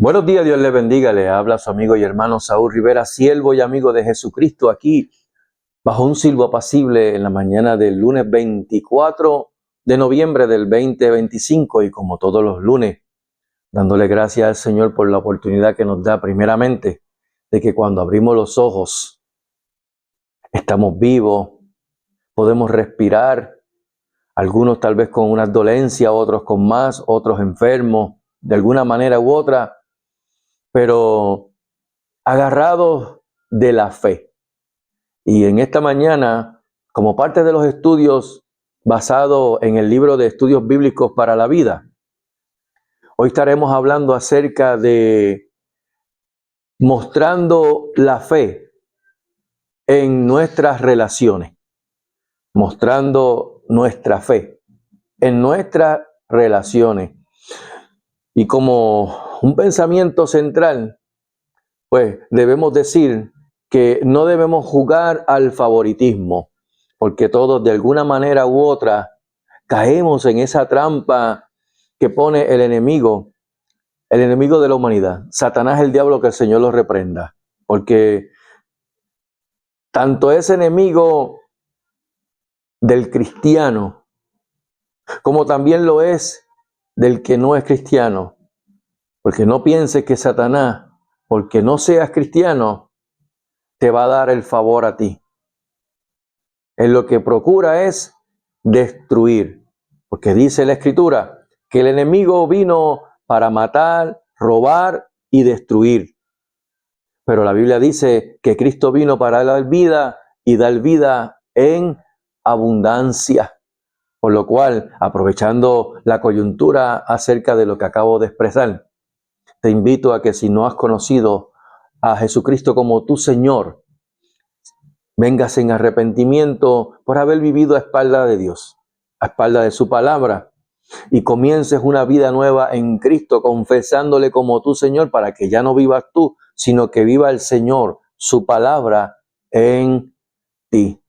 Buenos días, Dios le bendiga. Le habla su amigo y hermano Saúl Rivera, siervo y amigo de Jesucristo, aquí bajo un silbo apacible en la mañana del lunes 24 de noviembre del 2025, y como todos los lunes, dándole gracias al Señor por la oportunidad que nos da primeramente de que cuando abrimos los ojos estamos vivos, podemos respirar, algunos tal vez con una dolencia, otros con más, otros enfermos, de alguna manera u otra, pero agarrados de la fe. Y en esta mañana, como parte de los estudios basados en el libro de estudios bíblicos para la vida, hoy estaremos hablando acerca de mostrando la fe en nuestras relaciones, mostrando nuestra fe en nuestras relaciones. Y como un pensamiento central, pues debemos decir que no debemos jugar al favoritismo, porque todos de alguna manera u otra caemos en esa trampa que pone el enemigo de la humanidad, Satanás, el diablo, que el Señor lo reprenda, porque tanto es enemigo del cristiano como también lo es del que no es cristiano, porque no pienses que Satanás, porque no seas cristiano, te va a dar el favor a ti. Él lo que procura es destruir, porque dice la Escritura que el enemigo vino para matar, robar y destruir. Pero la Biblia dice que Cristo vino para dar vida y dar vida en abundancia. Por lo cual, aprovechando la coyuntura acerca de lo que acabo de expresar, te invito a que si no has conocido a Jesucristo como tu Señor, vengas en arrepentimiento por haber vivido a espalda de Dios, a espalda de su palabra, y comiences una vida nueva en Cristo, confesándole como tu Señor, para que ya no vivas tú, sino que viva el Señor, su palabra en ti.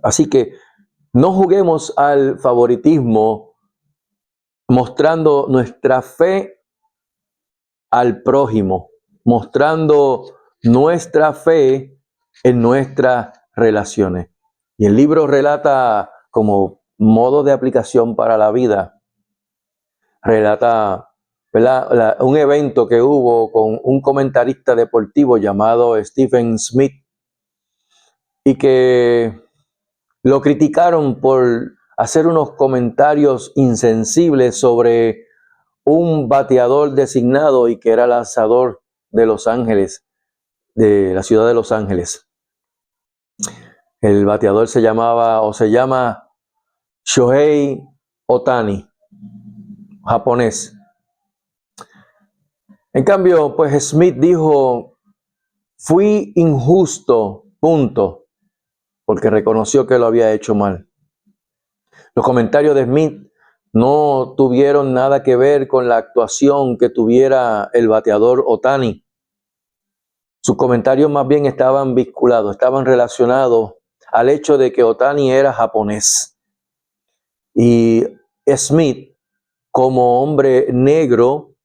Así que no juguemos al favoritismo, mostrando nuestra fe al prójimo, mostrando nuestra fe en nuestras relaciones. Y el libro relata, como modo de aplicación para la vida, relata, ¿verdad?, un evento que hubo con un comentarista deportivo llamado Stephen Smith, y que lo criticaron por hacer unos comentarios insensibles sobre un bateador designado y que era lanzador de Los Ángeles, de la ciudad de Los Ángeles. El bateador se llama Shohei Ohtani, japonés. En cambio, pues Smith dijo: fui injusto, punto, porque reconoció que lo había hecho mal. Los comentarios de Smith no tuvieron nada que ver con la actuación que tuviera el bateador Ohtani. Sus comentarios más bien estaban vinculados, estaban relacionados al hecho de que Ohtani era japonés. Y Smith, como hombre negro,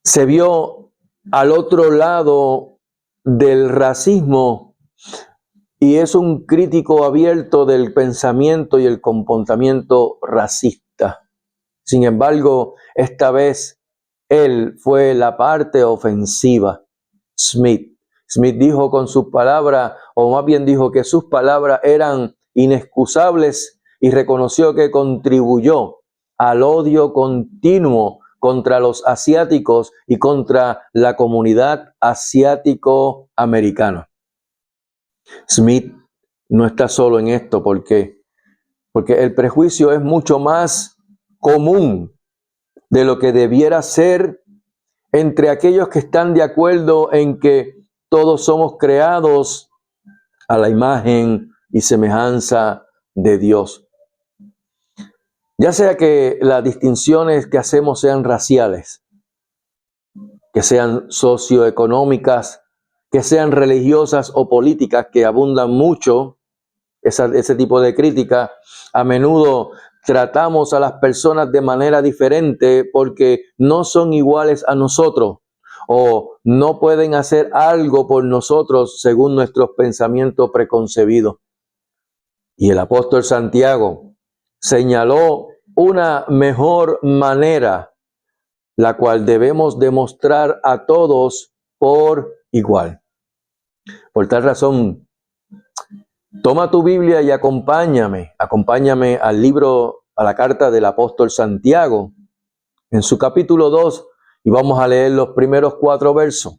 se vio al otro lado del racismo y es un crítico abierto del pensamiento y el comportamiento racista. Sin embargo, esta vez él fue la parte ofensiva. Smith dijo con sus palabras, o más bien dijo que sus palabras eran inexcusables, y reconoció que contribuyó al odio continuo contra los asiáticos y contra la comunidad asiático-americana. Smith no está solo en esto, porque el prejuicio es mucho más común de lo que debiera ser entre aquellos que están de acuerdo en que todos somos creados a la imagen y semejanza de Dios. Ya sea que las distinciones que hacemos sean raciales, que sean socioeconómicas, que sean religiosas o políticas, que abundan mucho ese tipo de crítica, a menudo tratamos a las personas de manera diferente porque no son iguales a nosotros o no pueden hacer algo por nosotros según nuestros pensamientos preconcebidos. Y el apóstol Santiago señaló una mejor manera, la cual debemos demostrar a todos por igual. Por tal razón, toma tu Biblia y acompáñame al libro, a la carta del apóstol Santiago, en su capítulo 2, y vamos a leer los primeros 4 versos.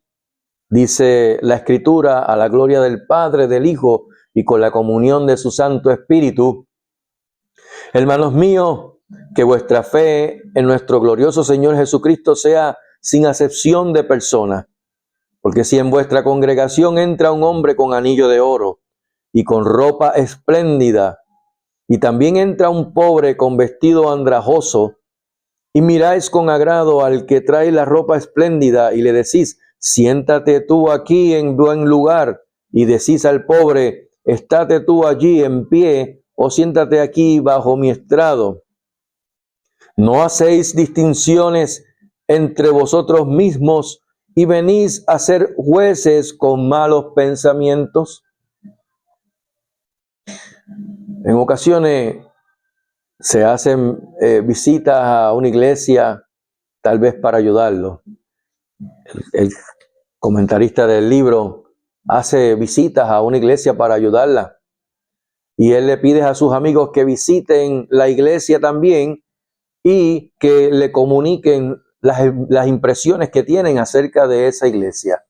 Dice la Escritura: a la gloria del Padre, del Hijo y con la comunión de su Santo Espíritu. Hermanos míos, que vuestra fe en nuestro glorioso Señor Jesucristo sea sin acepción de persona. Porque si en vuestra congregación entra un hombre con anillo de oro y con ropa espléndida, y también entra un pobre con vestido andrajoso, y miráis con agrado al que trae la ropa espléndida y le decís: siéntate tú aquí en buen lugar, y decís al pobre: estate tú allí en pie, o siéntate aquí bajo mi estrado. ¿No hacéis distinciones entre vosotros mismos y venís a ser jueces con malos pensamientos? En ocasiones se hacen visitas a una iglesia, tal vez para ayudarlo. El comentarista del libro hace visitas a una iglesia para ayudarla. Y él le pide a sus amigos que visiten la iglesia también y que le comuniquen las impresiones que tienen acerca de esa iglesia.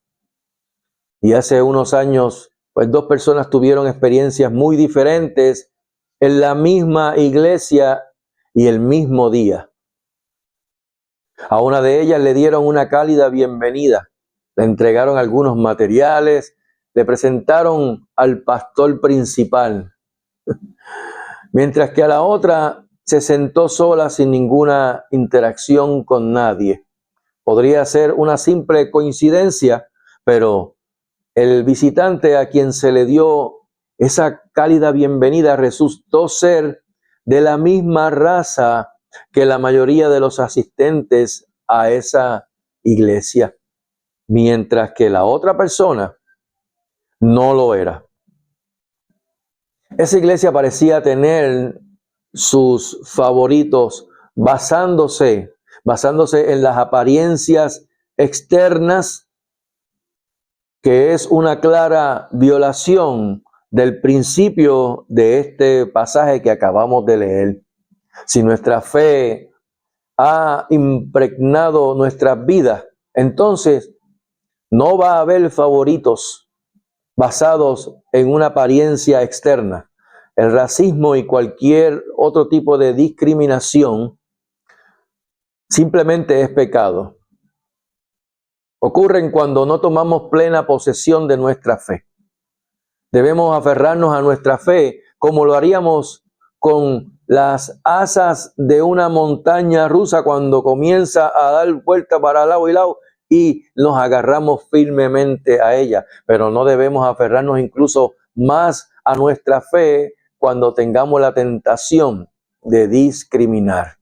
Y hace unos años, pues 2 personas tuvieron experiencias muy diferentes en la misma iglesia y el mismo día. A una de ellas le dieron una cálida bienvenida, le entregaron algunos materiales, le presentaron al pastor principal, mientras que a la otra se sentó sola sin ninguna interacción con nadie. Podría ser una simple coincidencia, pero el visitante a quien se le dio esa cálida bienvenida resultó ser de la misma raza que la mayoría de los asistentes a esa iglesia, mientras que la otra persona no lo era. Esa iglesia parecía tener sus favoritos basándose en las apariencias externas, que es una clara violación del principio de este pasaje que acabamos de leer. Si nuestra fe ha impregnado nuestras vidas, entonces no va a haber favoritos basados en una apariencia externa. El racismo y cualquier otro tipo de discriminación simplemente es pecado. Ocurren cuando no tomamos plena posesión de nuestra fe. Debemos aferrarnos a nuestra fe como lo haríamos con las asas de una montaña rusa cuando comienza a dar vuelta para lado y lado y nos agarramos firmemente a ella. Pero no debemos aferrarnos incluso más a nuestra fe cuando tengamos la tentación de discriminar.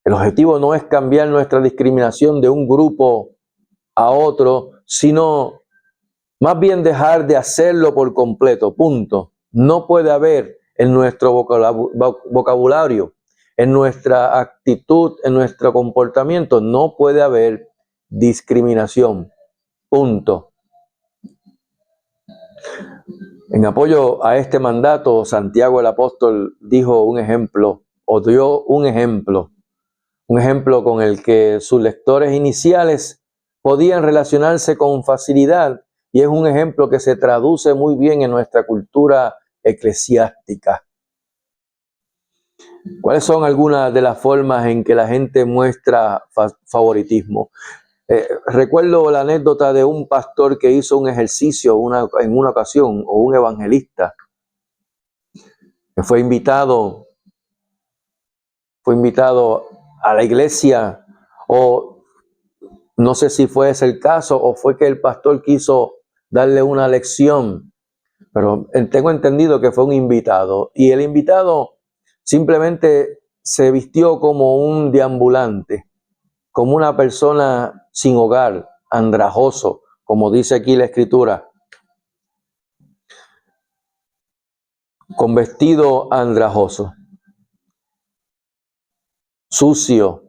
El objetivo no es cambiar nuestra discriminación de un grupo a otro, sino más bien dejar de hacerlo por completo, punto. No puede haber en nuestro vocabulario, en nuestra actitud, en nuestro comportamiento, no puede haber discriminación, punto. En apoyo a este mandato, Santiago el apóstol dijo un ejemplo, o dio un ejemplo con el que sus lectores iniciales podían relacionarse con facilidad, y es un ejemplo que se traduce muy bien en nuestra cultura eclesiástica. ¿Cuáles son algunas de las formas en que la gente muestra favoritismo? Recuerdo la anécdota de un pastor que hizo un ejercicio en una ocasión, o un evangelista, que fue invitado a la iglesia, o no sé si fue ese el caso, o fue que el pastor quiso darle una lección, pero tengo entendido que fue un invitado, y el invitado simplemente se vistió como un deambulante, como una persona sin hogar, andrajoso, como dice aquí la Escritura, con vestido andrajoso, sucio,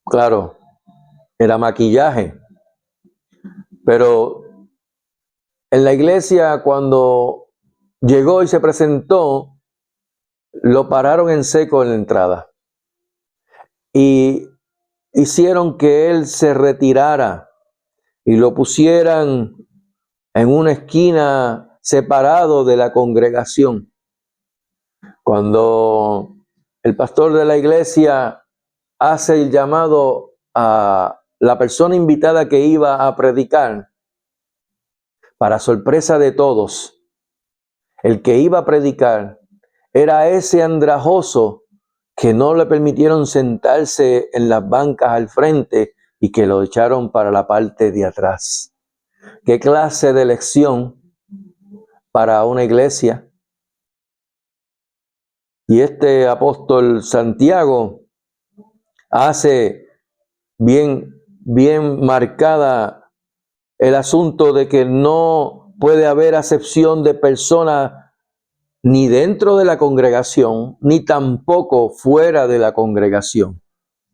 claro, era maquillaje, pero en la iglesia cuando llegó y se presentó, lo pararon en seco en la entrada y hicieron que él se retirara y lo pusieran en una esquina separado de la congregación. Cuando el pastor de la iglesia hace el llamado a la persona invitada que iba a predicar, para sorpresa de todos, el que iba a predicar era ese andrajoso que no le permitieron sentarse en las bancas al frente y que lo echaron para la parte de atrás. ¿Qué clase de lección para una iglesia? Y este apóstol Santiago hace bien marcada el asunto de que no puede haber acepción de personas ni dentro de la congregación, ni tampoco fuera de la congregación.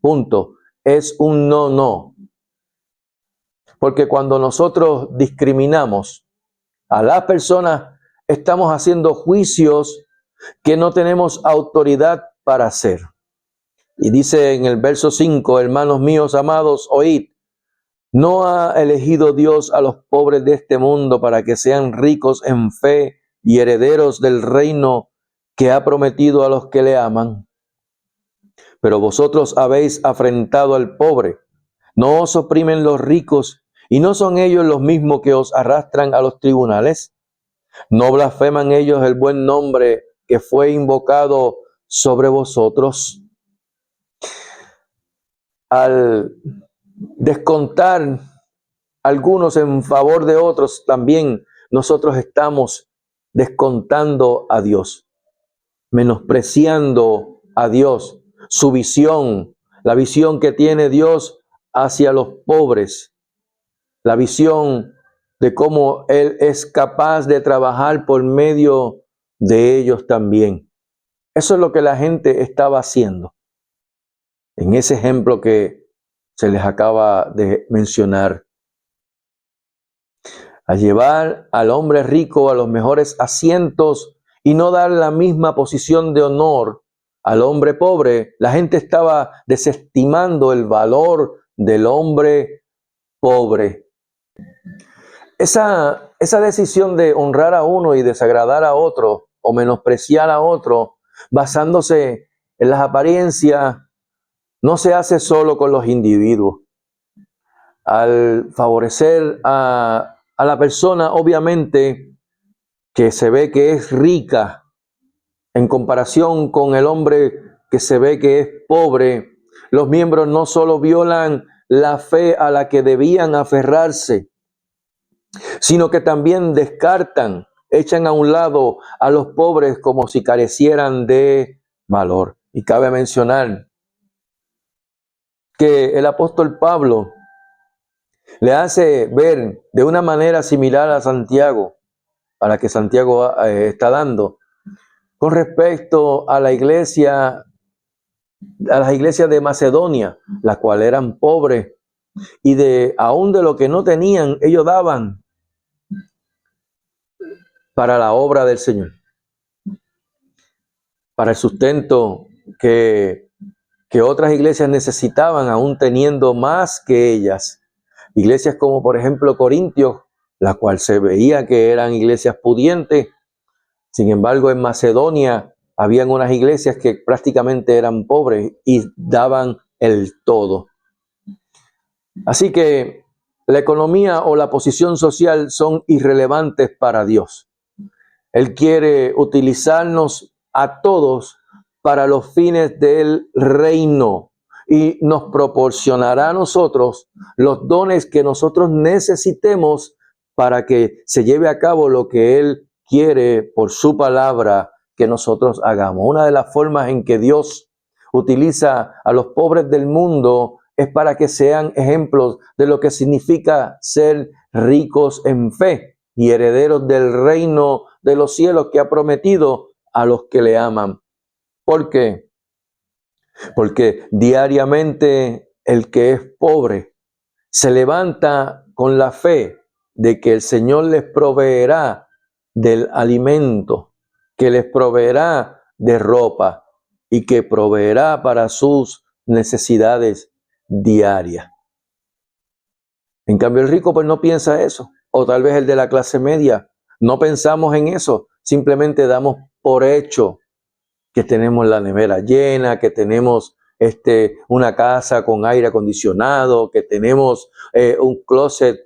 Punto. Es un no. Porque cuando nosotros discriminamos a las personas, estamos haciendo juicios que no tenemos autoridad para hacer. Y dice en el verso 5, hermanos míos amados, oíd, ¿no ha elegido Dios a los pobres de este mundo para que sean ricos en fe y herederos del reino que ha prometido a los que le aman? Pero vosotros habéis afrentado al pobre. ¿No os oprimen los ricos y no son ellos los mismos que os arrastran a los tribunales? ¿No blasfeman ellos el buen nombre que fue invocado sobre vosotros? Al descontar algunos en favor de otros, también nosotros estamos descontando a Dios, menospreciando a Dios, su visión, la visión que tiene Dios hacia los pobres, la visión de cómo Él es capaz de trabajar por medio de ellos también. Eso es lo que la gente estaba haciendo en ese ejemplo que se les acaba de mencionar. A llevar al hombre rico a los mejores asientos y no dar la misma posición de honor al hombre pobre, la gente estaba desestimando el valor del hombre pobre. Esa decisión de honrar a uno y desagradar a otro o menospreciar a otro basándose en las apariencias no se hace solo con los individuos. Al favorecer a la persona, obviamente, que se ve que es rica en comparación con el hombre que se ve que es pobre, los miembros no solo violan la fe a la que debían aferrarse, sino que también descartan, echan a un lado a los pobres como si carecieran de valor. Y cabe mencionar que el apóstol Pablo le hace ver de una manera similar a Santiago, a la que Santiago está dando, con respecto a la iglesia, a las iglesias de Macedonia, las cuales eran pobres, y aún de lo que no tenían, ellos daban para la obra del Señor, para el sustento que otras iglesias necesitaban, aún teniendo más que ellas. Iglesias como por ejemplo Corintios, la cual se veía que eran iglesias pudientes. Sin embargo, en Macedonia habían unas iglesias que prácticamente eran pobres y daban el todo. Así que la economía o la posición social son irrelevantes para Dios. Él quiere utilizarnos a todos para los fines del reino y nos proporcionará a nosotros los dones que nosotros necesitemos para que se lleve a cabo lo que Él quiere por su palabra que nosotros hagamos. Una de las formas en que Dios utiliza a los pobres del mundo es para que sean ejemplos de lo que significa ser ricos en fe y herederos del reino de los cielos que ha prometido a los que le aman. ¿Por qué? Porque diariamente el que es pobre se levanta con la fe de que el Señor les proveerá del alimento, que les proveerá de ropa y que proveerá para sus necesidades diarias. En cambio, el rico pues no piensa eso, o tal vez el de la clase media, no pensamos en eso, simplemente damos por hecho que tenemos la nevera llena, que tenemos una casa con aire acondicionado, que tenemos un closet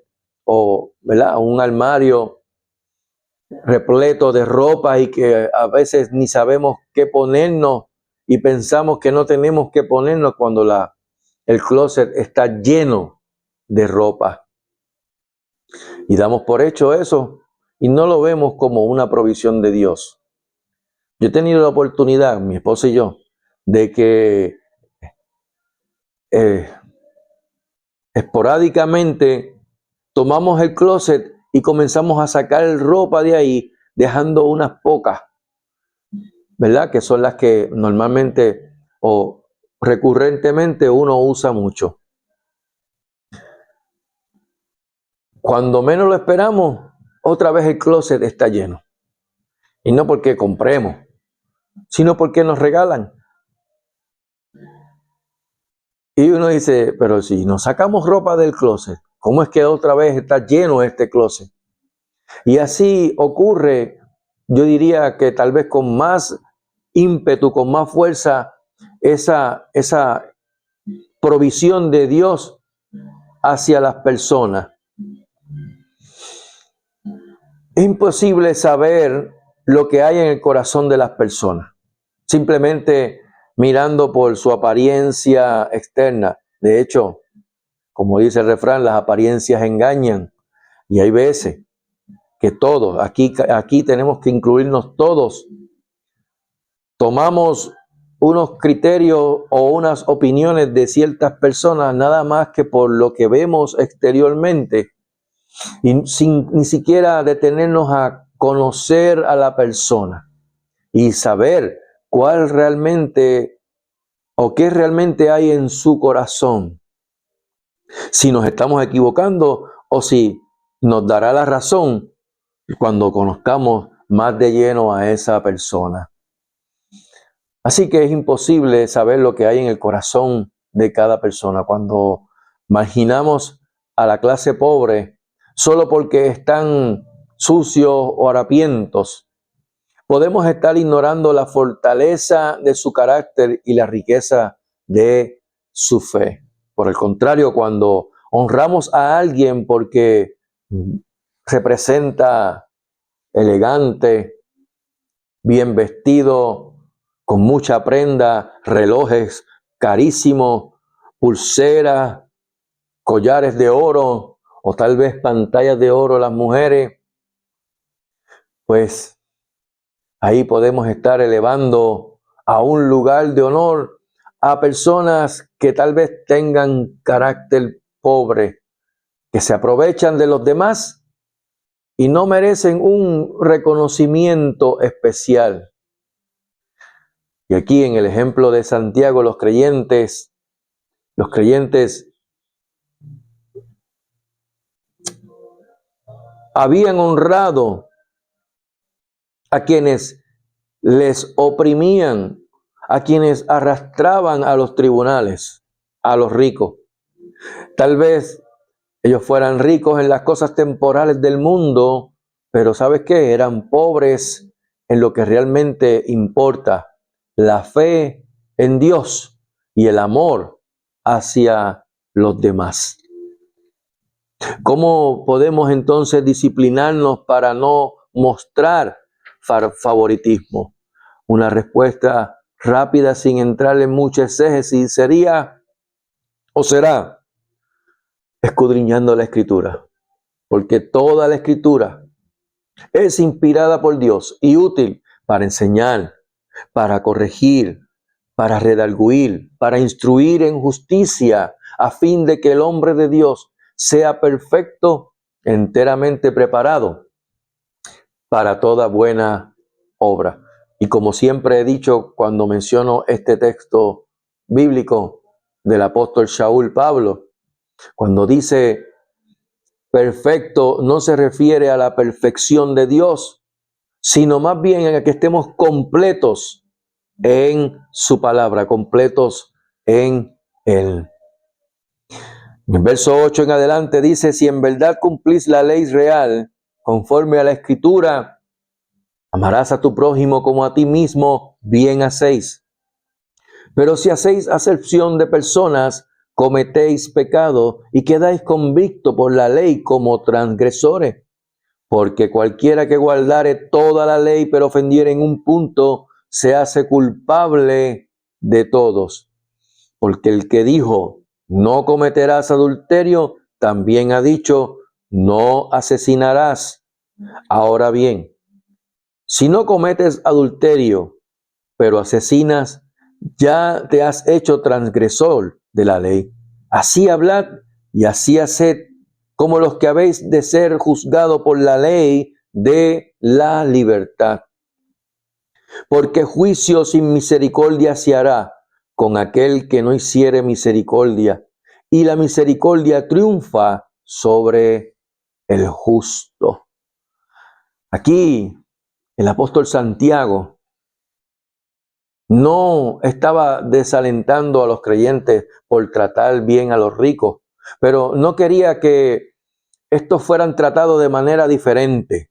o, ¿verdad?, un armario repleto de ropa y que a veces ni sabemos qué ponernos y pensamos que no tenemos que ponernos cuando el closet está lleno de ropa. Y damos por hecho eso y no lo vemos como una provisión de Dios. Yo he tenido la oportunidad, mi esposa y yo, de que esporádicamente tomamos el closet y comenzamos a sacar ropa de ahí, dejando unas pocas, ¿verdad? Que son las que normalmente o recurrentemente uno usa mucho. Cuando menos lo esperamos, otra vez el closet está lleno. Y no porque compremos, sino porque nos regalan. Y uno dice, pero si nos sacamos ropa del closet, ¿cómo es que otra vez está lleno este closet? Y así ocurre, yo diría que tal vez con más ímpetu, con más fuerza, esa provisión de Dios hacia las personas. Es imposible saber lo que hay en el corazón de las personas, simplemente mirando por su apariencia externa. De hecho, como dice el refrán, las apariencias engañan. Y hay veces que todos, aquí tenemos que incluirnos todos, tomamos unos criterios o unas opiniones de ciertas personas nada más que por lo que vemos exteriormente y sin ni siquiera detenernos a conocer a la persona y saber cuál realmente o qué realmente hay en su corazón. Si nos estamos equivocando o si nos dará la razón cuando conozcamos más de lleno a esa persona. Así que es imposible saber lo que hay en el corazón de cada persona. Cuando marginamos a la clase pobre solo porque están sucios o harapientos, podemos estar ignorando la fortaleza de su carácter y la riqueza de su fe. Por el contrario, cuando honramos a alguien porque representa elegante, bien vestido, con mucha prenda, relojes carísimos, pulseras, collares de oro o tal vez pantallas de oro las mujeres, pues ahí podemos estar elevando a un lugar de honor a personas que tal vez tengan carácter pobre, que se aprovechan de los demás y no merecen un reconocimiento especial. Y aquí en el ejemplo de Santiago, los creyentes habían honrado a quienes les oprimían, a quienes arrastraban a los tribunales, a los ricos. Tal vez ellos fueran ricos en las cosas temporales del mundo, pero ¿sabes qué? Eran pobres en lo que realmente importa, la fe en Dios y el amor hacia los demás. ¿Cómo podemos entonces disciplinarnos para no mostrar favoritismo? Una respuesta rápida sin entrar en mucha exégesis sería o será escudriñando la Escritura, porque toda la Escritura es inspirada por Dios y útil para enseñar, para corregir, para redarguir, para instruir en justicia, a fin de que el hombre de Dios sea perfecto, enteramente preparado para toda buena obra. Y como siempre he dicho cuando menciono este texto bíblico del apóstol Shaul Pablo, cuando dice perfecto, no se refiere a la perfección de Dios, sino más bien a que estemos completos en su palabra, completos en Él. En el verso 8 en adelante dice, si en verdad cumplís la ley real, conforme a la Escritura, amarás a tu prójimo como a ti mismo, bien hacéis. Pero si hacéis acepción de personas, cometéis pecado y quedáis convictos por la ley como transgresores. Porque cualquiera que guardare toda la ley, pero ofendiere en un punto, se hace culpable de todos. Porque el que dijo, no cometerás adulterio, también ha dicho, no asesinarás. Ahora bien, si no cometes adulterio, pero asesinas, ya te has hecho transgresor de la ley. Así hablad y así haced, como los que habéis de ser juzgados por la ley de la libertad. Porque juicio sin misericordia se hará con aquel que no hiciere misericordia, y la misericordia triunfa sobre el justo. Aquí el apóstol Santiago no estaba desalentando a los creyentes por tratar bien a los ricos, pero no quería que estos fueran tratados de manera diferente.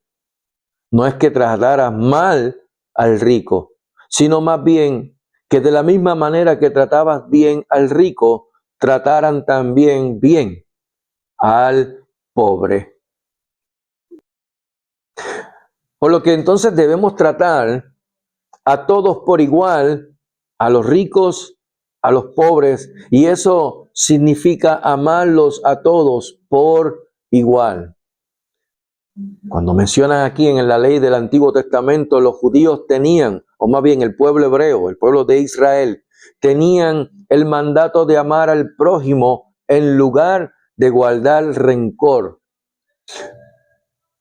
No es que trataras mal al rico, sino más bien que de la misma manera que tratabas bien al rico, trataran también bien al pobre. Por lo que entonces debemos tratar a todos por igual, a los ricos, a los pobres, y eso significa amarlos a todos por igual. Cuando mencionan aquí en la ley del Antiguo Testamento, los judíos tenían, o más bien el pueblo hebreo, el pueblo de Israel, tenían el mandato de amar al prójimo en lugar de guardar rencor,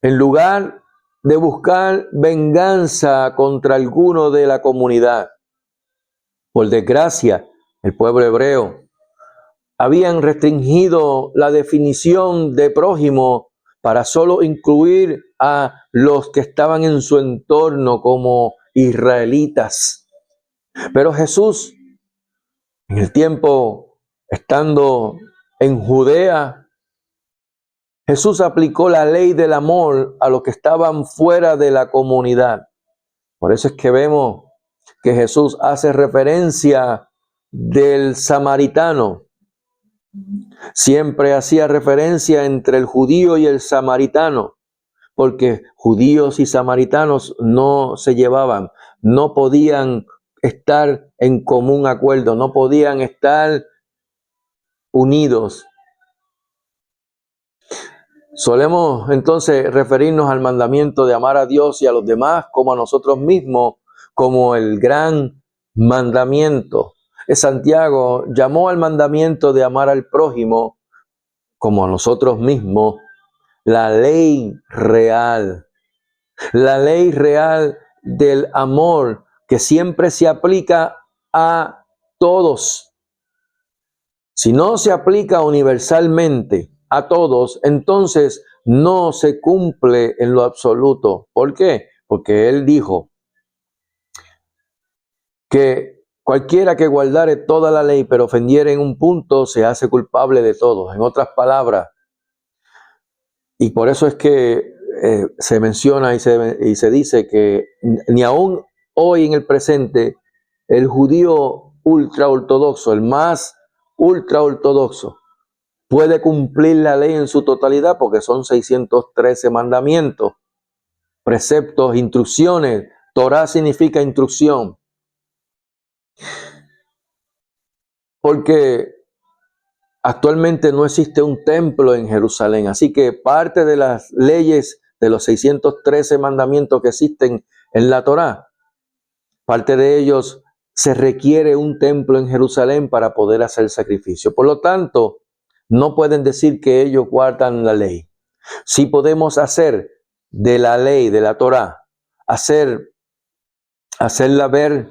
en lugar de buscar venganza contra alguno de la comunidad. Por desgracia, el pueblo hebreo habían restringido la definición de prójimo para solo incluir a los que estaban en su entorno como israelitas. Pero Jesús, en el tiempo estando en Judea, Jesús aplicó la ley del amor a los que estaban fuera de la comunidad. Por eso es que vemos que Jesús hace referencia del samaritano. Siempre hacía referencia entre el judío y el samaritano, porque judíos y samaritanos no se llevaban, no podían estar en común acuerdo, no podían estar unidos. Solemos entonces referirnos al mandamiento de amar a Dios y a los demás como a nosotros mismos, como el gran mandamiento. Santiago llamó al mandamiento de amar al prójimo como a nosotros mismos, la ley real del amor que siempre se aplica a todos. Si no se aplica universalmente a todos, entonces no se cumple en lo absoluto. ¿Por qué? Porque Él dijo que cualquiera que guardare toda la ley pero ofendiere en un punto se hace culpable de todos. En otras palabras, y por eso es que se menciona y se dice que ni aún hoy en el presente el judío ultra ortodoxo, el más ultra ortodoxo, puede cumplir la ley en su totalidad porque son 613 mandamientos, preceptos, instrucciones. Torah significa instrucción. Porque actualmente no existe un templo en Jerusalén, así que parte de las leyes de los 613 mandamientos que existen en la Torá Parte de ellos se requiere un templo en Jerusalén para poder hacer sacrificio. Por lo tanto, no pueden decir que ellos guardan la ley. Sí podemos hacer de la ley, de la Torá, hacerla ver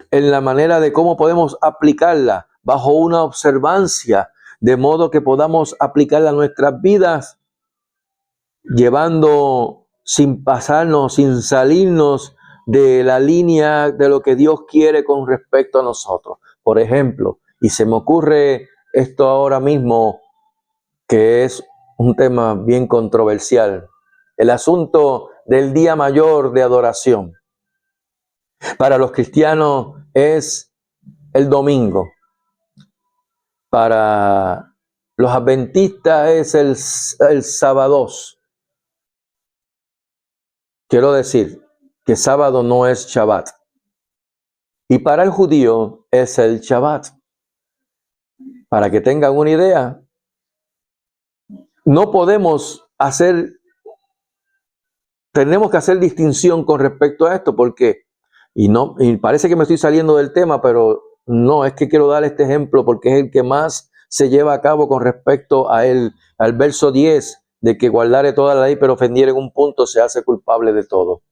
en la manera de cómo podemos aplicarla bajo una observancia, de modo que podamos aplicarla a nuestras vidas, llevando sin pasarnos, sin salirnos de la línea de lo que Dios quiere con respecto a nosotros. Por ejemplo, y se me ocurre esto ahora mismo, que es un tema bien controversial, el asunto del día mayor de adoración. Para los cristianos es el domingo. Para los adventistas es el sábados. Quiero decir que sábado no es Shabbat. Y para el judío es el Shabbat. Para que tengan una idea, no podemos tenemos que hacer distinción con respecto a esto, porque, y parece que me estoy saliendo del tema, pero no, es que quiero dar este ejemplo porque es el que más se lleva a cabo con respecto al verso 10, de que guardare toda la ley, pero ofendiere en un punto, se hace culpable de todo.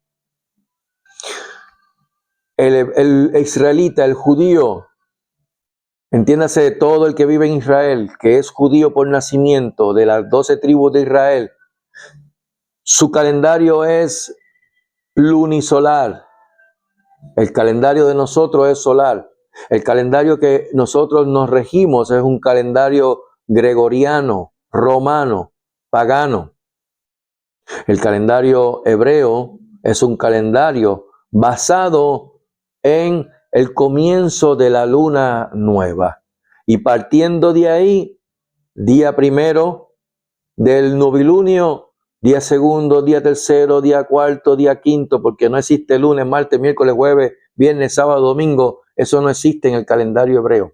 El israelita, el judío, entiéndase todo el que vive en Israel, que es judío por nacimiento, de las 12 tribus de Israel, su calendario es lunisolar. El calendario de nosotros es solar. El calendario que nosotros nos regimos es un calendario gregoriano, romano, pagano. El calendario hebreo es un calendario basado en el comienzo de la luna nueva. Y partiendo de ahí, día primero del novilunio, día segundo, día tercero, día cuarto, día quinto, porque no existe lunes, martes, miércoles, jueves, viernes, sábado, domingo. Eso no existe en el calendario hebreo.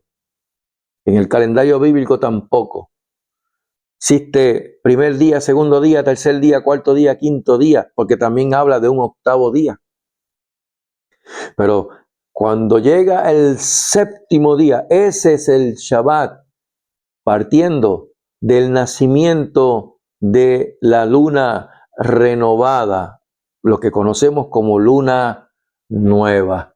En el calendario bíblico tampoco. Existe primer día, segundo día, tercer día, cuarto día, quinto día, porque también habla de un octavo día. Pero cuando llega el séptimo día, ese es el Shabbat, partiendo del nacimiento de la luna renovada, lo que conocemos como luna nueva.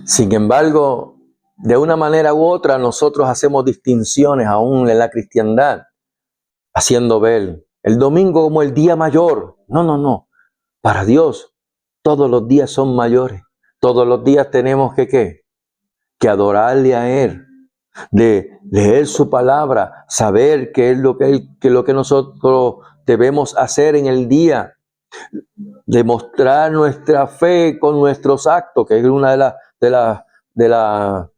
Sin embargo, de una manera u otra, nosotros hacemos distinciones aún en la cristiandad, haciendo ver el domingo como el día mayor. No. Para Dios, todos los días son mayores. Todos los días tenemos que adorarle a Él, de leer su palabra, saber qué es lo que nosotros debemos hacer en el día, demostrar nuestra fe con nuestros actos, que es una de la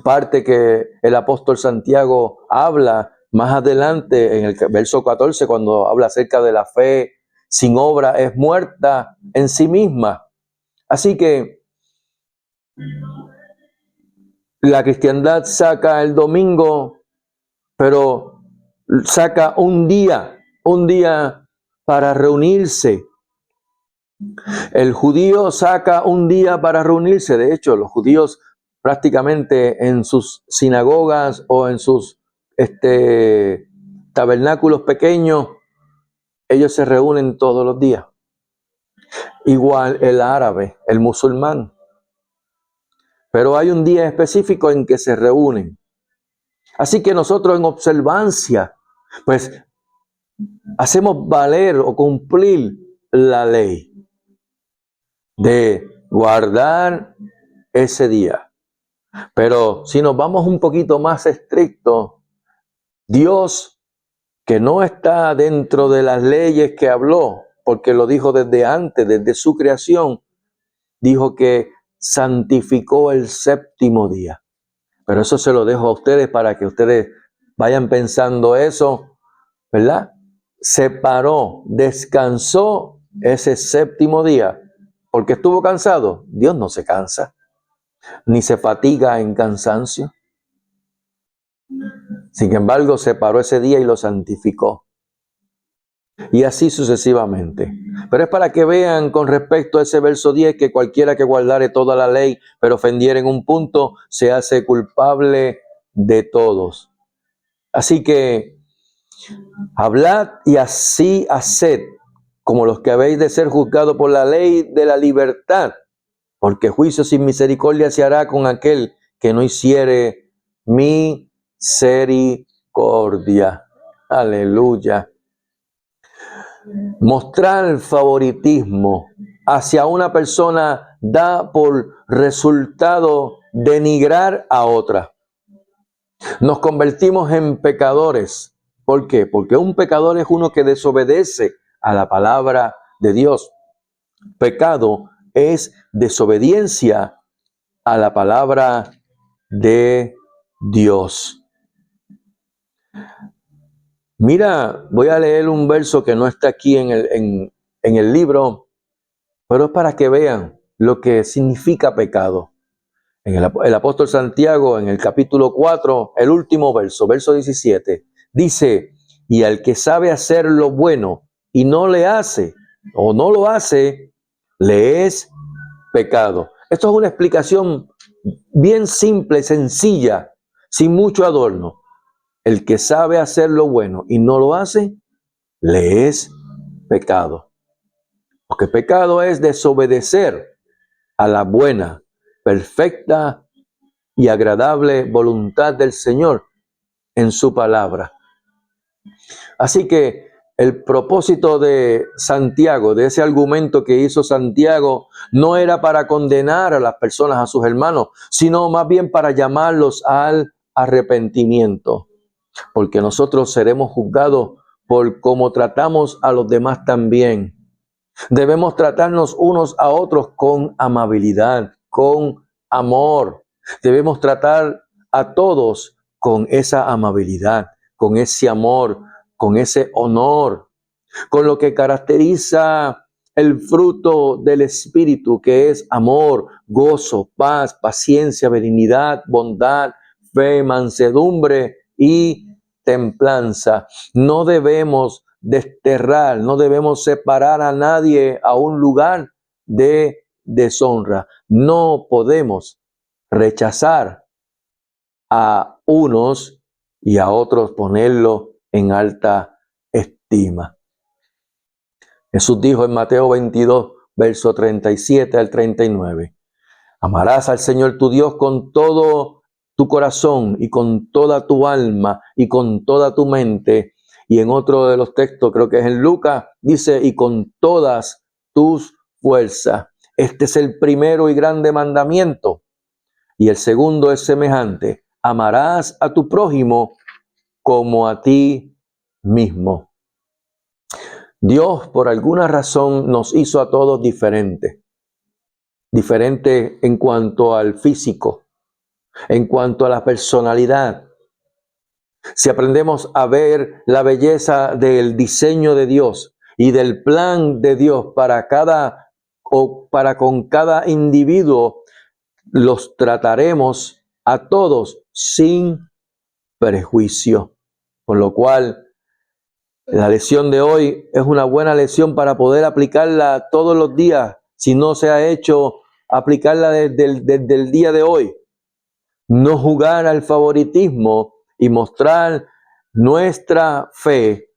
parte que el apóstol Santiago habla más adelante en el verso 14, cuando habla acerca de la fe sin obra es muerta en sí misma. Así que la cristiandad saca el domingo, pero saca un día para reunirse. El judío saca un día para reunirse. De hecho, los judíos prácticamente en sus sinagogas o en sus tabernáculos pequeños, ellos se reúnen todos los días. Igual el árabe, el musulmán. Pero hay un día específico en que se reúnen. Así que nosotros en observancia, pues hacemos valer o cumplir la ley de guardar ese día. Pero si nos vamos un poquito más estrictos, Dios, que no está dentro de las leyes que habló, porque lo dijo desde antes, desde su creación, dijo que santificó el séptimo día. Pero eso se lo dejo a ustedes para que ustedes vayan pensando eso, ¿verdad? Separó, descansó ese séptimo día, porque estuvo cansado. Dios no se cansa, ni se fatiga en cansancio. Sin embargo, separó ese día y lo santificó. y así sucesivamente. Pero es para que vean con respecto a ese verso 10 que cualquiera que guardare toda la ley, pero ofendiere en un punto, se hace culpable de todos. Así que hablad y así haced, como los que habéis de ser juzgados por la ley de la libertad, porque juicio sin misericordia se hará con aquel que no hiciere misericordia. Aleluya. Mostrar favoritismo hacia una persona da por resultado denigrar a otra. Nos convertimos en pecadores. ¿Por qué? Porque un pecador es uno que desobedece a la palabra de Dios. Pecado es desobediencia a la palabra de Dios. Mira, voy a leer un verso que no está aquí en el libro, pero es para que vean lo que significa pecado. El apóstol Santiago, en el capítulo 4, el último verso, verso 17, dice, y al que sabe hacer lo bueno y no le hace, o no lo hace, le es pecado. Esto es una explicación bien simple, sencilla, sin mucho adorno. El que sabe hacer lo bueno y no lo hace, le es pecado. Porque pecado es desobedecer a la buena, perfecta y agradable voluntad del Señor en su palabra. Así que el propósito de Santiago, de ese argumento que hizo Santiago, no era para condenar a las personas, a sus hermanos, sino más bien para llamarlos al arrepentimiento. Porque nosotros seremos juzgados por cómo tratamos a los demás también. Debemos tratarnos unos a otros con amabilidad, con amor. Debemos tratar a todos con esa amabilidad, con ese amor, con ese honor, con lo que caracteriza el fruto del Espíritu, que es amor, gozo, paz, paciencia, benignidad, bondad, fe, mansedumbre y templanza. No debemos desterrar, no debemos separar a nadie a un lugar de deshonra. No podemos rechazar a unos y a otros ponerlo en alta estima. Jesús dijo en Mateo 22, verso 37 al 39, amarás al Señor tu Dios con todo tu corazón y con toda tu alma y con toda tu mente. Y en otro de los textos, creo que es en Lucas, dice, y con todas tus fuerzas. Este es el primero y grande mandamiento. Y el segundo es semejante, amarás a tu prójimo como a ti mismo. Dios, por alguna razón, nos hizo a todos diferentes. Diferente en cuanto al físico, en cuanto a la personalidad. Si aprendemos a ver la belleza del diseño de Dios y del plan de Dios para con cada individuo, los trataremos a todos sin prejuicio. Por lo cual, la lección de hoy es una buena lección para poder aplicarla todos los días. Si no se ha hecho, aplicarla desde el día de hoy. No jugar al favoritismo y mostrar nuestra fe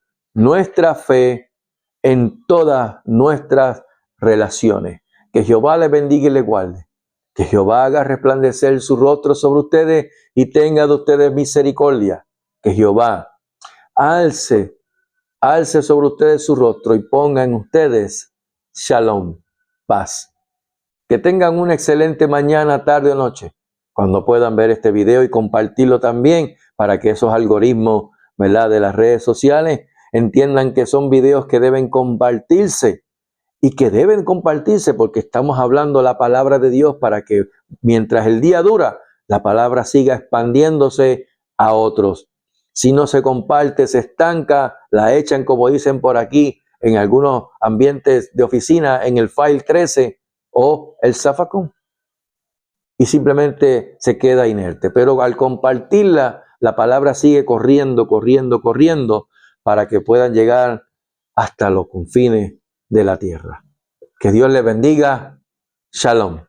en todas nuestras relaciones. Que Jehová les bendiga y les guarde. Que Jehová haga resplandecer su rostro sobre ustedes y tenga de ustedes misericordia. Que Jehová alce sobre ustedes su rostro y ponga en ustedes shalom, paz. Que tengan una excelente mañana, tarde o noche, cuando puedan ver este video y compartirlo también para que esos algoritmos, ¿verdad?, de las redes sociales entiendan que son videos que deben compartirse y que deben compartirse porque estamos hablando la palabra de Dios para que mientras el día dura, la palabra siga expandiéndose a otros. Si no se comparte, se estanca, la echan, como dicen por aquí, en algunos ambientes de oficina, en el file 13 o el zafacón. Y simplemente se queda inerte. Pero al compartirla, la palabra sigue corriendo para que puedan llegar hasta los confines de la tierra. Que Dios les bendiga. Shalom.